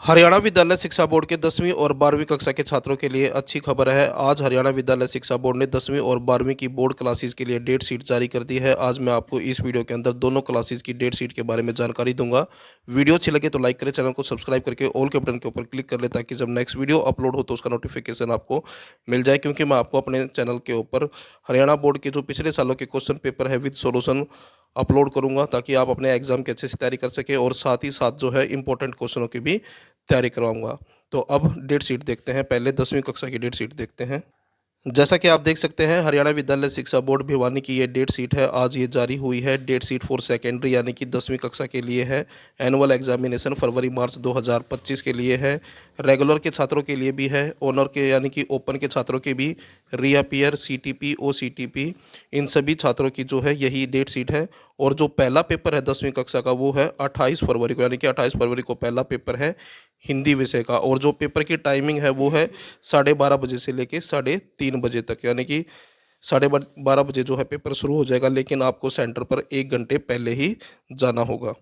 Haryana Vidyalaya Shiksha board के 10वीं और 12वीं कक्षा के छात्रों के लिए अच्छी खबर है। आज हरियाणा विद्यालय शिक्षा बोर्ड ने 10वीं और 12वीं की बोर्ड क्लासेस के लिए डेट शीट जारी कर दी है। आज मैं आपको इस वीडियो के अंदर दोनों क्लासेस की डेट शीट के बारे में जानकारी दूंगा। वीडियो अच्छी लगे तो लाइक करें, चैनल को सब्सक्राइब करके ऑल के बटन के ऊपर क्लिक कर ले ताकि जब नेक्स्ट वीडियो अपलोड हो तो उसका नोटिफिकेशन आपको मिल जाए, क्योंकि मैं आपको अपने चैनल के ऊपर हरियाणा बोर्ड के जो पिछले सालों के क्वेश्चन पेपर है विद सॉल्यूशन अपलोड करूंगा ताकि आप अपने एग्जाम की अच्छे से तैयारी कर सके और साथ ही साथ जो है इंपॉर्टेंट क्वेश्चनों की भी तैयारी करवाऊंगा। तो अब डेट शीट देखते हैं। पहले 10वीं कक्षा की डेट शीट देखते हैं। जैसा कि आप देख सकते हैं, हरियाणा विद्यालय शिक्षा बोर्ड भिवानी की ये डेट शीट है। आज ये जारी हुई है। डेट शीट फॉर सेकेंडरी यानी कि 10वीं कक्षा के लिए है। एनुअल एग्जामिनेशन फरवरी मार्च 2025 के लिए है। रेगुलर के छात्रों के लिए भी है, ऑनर के यानी कि ओपन के छात्रों के भी, रीअपियर, सीटीपी, ओसीटीपी, इन सभी छात्रों की जो है यही डेट शीट है। और जो पहला पेपर है 10वीं कक्षा का वो है 28 फरवरी को, यानी कि 28 फरवरी को पहला पेपर है हिंदी विषय का। और जो पेपर की टाइमिंग है वो है 12:30 बजे से लेके 3:30 बजे तक, यानी कि 12:30 बजे जो है पेपर शुरू हो जाएगा, लेकिन आपको सेंटर पर 1 घंटे पहले ही जाना होगा।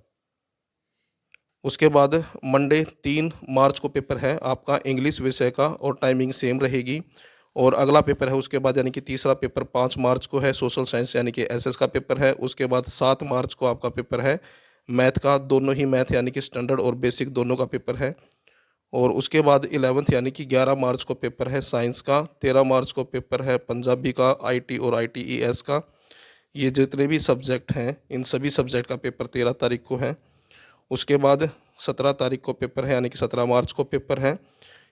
उसके बाद मंडे 3 मार्च को पेपर है आपका इंग्लिश विषय का और टाइमिंग सेम रहेगी। और अगला पेपर है उसके बाद, यानी कि तीसरा पेपर 5 मार्च को है सोशल साइंस यानी कि एसएस का पेपर है। उसके बाद 7 मार्च को आपका पेपर है मैथ का, दोनों ही मैथ यानी कि स्टैंडर्ड और बेसिक दोनों का पेपर है। और उसके बाद 11th यानी कि 11 मार्च को पेपर है साइंस का। 13 मार्च को पेपर है पंजाबी का, आईटी और आईटीईएस का। ये जितने भी सब्जेक्ट हैं इन सभी सब्जेक्ट का पेपर 13 तारीख को है। उसके बाद 17 तारीख को पेपर है, यानी कि 17 मार्च को पेपर है।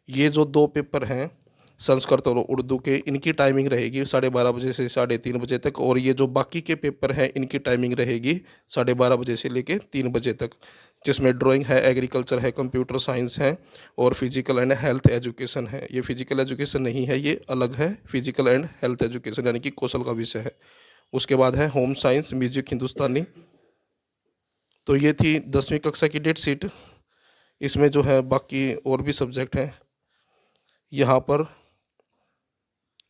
ये जो दो पेपर हैं संस्कृत और उर्दू के, इनकी टाइमिंग रहेगी 12:30 बजे से 3:30 बजे तक। और ये जो बाकी के पेपर हैं इनकी टाइमिंग रहेगी 12:30 बजे से लेके 3 बजे तक, जिसमें ड्राइंग है, एग्रीकल्चर है, कंप्यूटर साइंस है और फिजिकल एंड हेल्थ एजुकेशन है। ये फिजिकल एजुकेशन नहीं है, ये अलग है, फिजिकल एंड हेल्थ एजुकेशन यानी कि कौशल का विषय है। उसके बाद है होम साइंस, म्यूजिक, हिंदुस्तानी। तो ये थी 10वीं कक्षा की डेट शीट। इसमें जो है बाकी और भी सब्जेक्ट हैं यहाँ पर,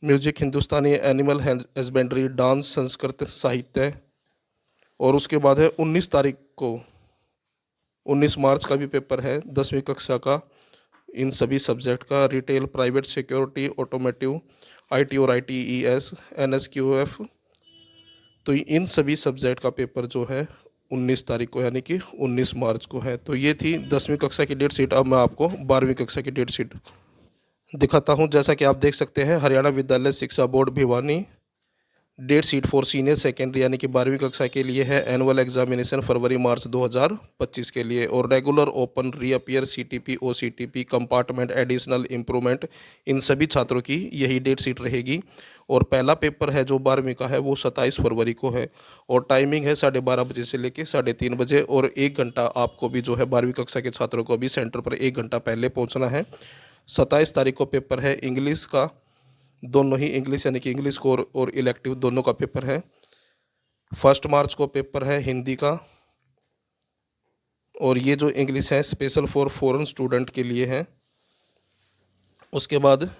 म्यूजिक, हिंदुस्तानी, एनिमल हस्बेंड्री, डांस, संस्कृत, साहित्य। और उसके बाद है 19 तारीख को, 19 मार्च का भी पेपर है 10वीं कक्षा का इन सभी सब्जेक्ट का, retail, private, security, automotive, IT और आईटीईएस, एनएसक्यूएफ। तो इन सभी सब्जेक्ट का पेपर जो है 19 तारीख को यानी कि 19 मार्च को है। तो ये थी 10वीं कक्षा की डेट शीट। अब मैं आपको 12वीं कक्षा की डेट शीट दिखाता हूँ। जैसा कि आप देख सकते हैं, Haryana Vidyalaya Shiksha board Bhiwani date sheet for senior secondary यानी कि 12वीं कक्षा के लिए है। एनुअल एग्जामिनेशन फरवरी मार्च 2025 के लिए। और regular, open, reappear, CTP, OCTP, compartment, additional, improvement, इन सभी छात्रों की यही डेट शीट रहेगी। और पहला पेपर है जो 12वीं का है वो 27 फरवरी को है। और टाइमिंग है 12:30 बजे से लेकर 3:30 बजे। और 1 घंटा आपको भी जो है 12वीं कक्षा के छात्रों को भी सेंटर पर 1 घंटा पहले पहुँचना है। 27 तारीख को पेपर है इंग्लिश का, दोनों ही इंग्लिश यानी कि इंग्लिश कोर और इलेक्टिव दोनों का पेपर है। 1 मार्च को पेपर है हिंदी का। और ये जो इंग्लिश है स्पेशल फॉर फॉरेन स्टूडेंट के लिए है। उसके बाद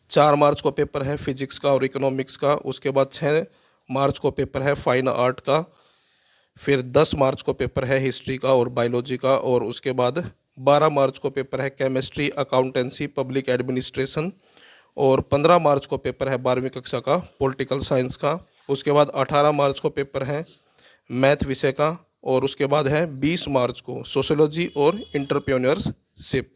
4 मार्च को पेपर है फिजिक्स का और इकोनॉमिक्स का। उसके बाद 6 मार्च को पेपर है फाइन आर्ट का। फिर 10 मार्च को पेपर है हिस्ट्री का और बायोलॉजी का। और उसके बाद 12 मार्च को पेपर है केमिस्ट्री, अकाउंटेंसी, पब्लिक एडमिनिस्ट्रेशन। और 15 मार्च को पेपर है 12वीं कक्षा का पॉलिटिकल साइंस का। उसके बाद 18 मार्च को पेपर है मैथ विषय का। और उसके बाद है 20 मार्च को सोशियोलॉजी और एंटरप्रेन्योरशिप।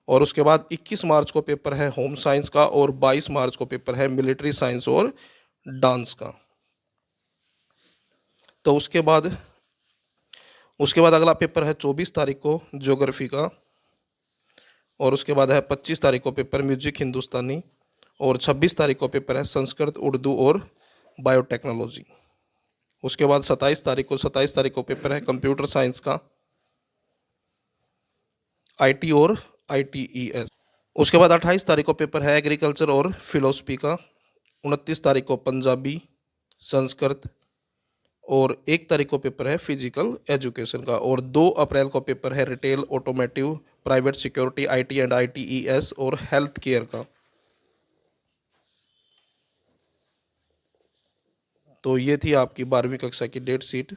और उसके बाद 21 मार्च को पेपर है होम साइंस का। और 22 मार्च को पेपर है मिलिट्री साइंस और डांस का। तो उसके बाद अगला पेपर है 24 तारीख को ज्योग्राफी का। और उसके बाद है 25 तारीख को पेपर म्यूजिक, हिंदुस्तानी। और 26 तारीख को पेपर है संस्कृत, उर्दू और बायोटेक्नोलॉजी। उसके बाद 27 तारीख को पेपर है कंप्यूटर साइंस का, आईटी और आईटीईएस। उसके बाद 28 तारीख को पेपर है एग्रीकल्चर और फिलोसफी का। 29 तारीख को पंजाबी, संस्कृत। और 1 तारीख को पेपर है फिजिकल एजुकेशन का। और 2 अप्रैल को पेपर है retail, automotive, private, security, IT and ITES और हेल्थ केयर का। तो ये थी आपकी 12वीं कक्षा की डेट शीट।